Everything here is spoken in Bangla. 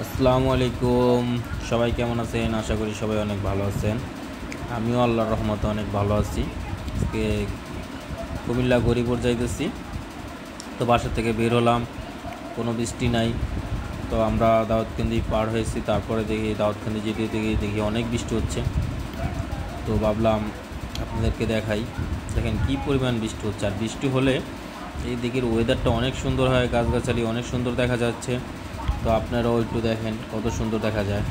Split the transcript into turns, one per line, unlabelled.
আসসালামু আলাইকুম। সবাই কেমন আছেন? আশা করি সবাই অনেক ভালো আছেন। আমিও আল্লাহর রহমতে অনেক ভালো আছি। আজকে কুমিল্লা গরিপুর যাইতেছি, তো বাসা থেকে বের হলাম, কোনো বৃষ্টি নাই। তো আমরা দাউদকান্দি পার হয়েছি, তারপরে দেখি দাউদকান্দি যেতে দেখি অনেক বৃষ্টি হচ্ছে। তো ভাবলাম আপনাদেরকে দেখাই, দেখেন কী পরিমাণ বৃষ্টি হচ্ছে। আর বৃষ্টি হলে এই দিকের ওয়েদারটা অনেক সুন্দর হয়, গাছগাছালি অনেক সুন্দর দেখা যাচ্ছে। তো আপনারাও একটু দেখেন কত সুন্দর দেখা যায়।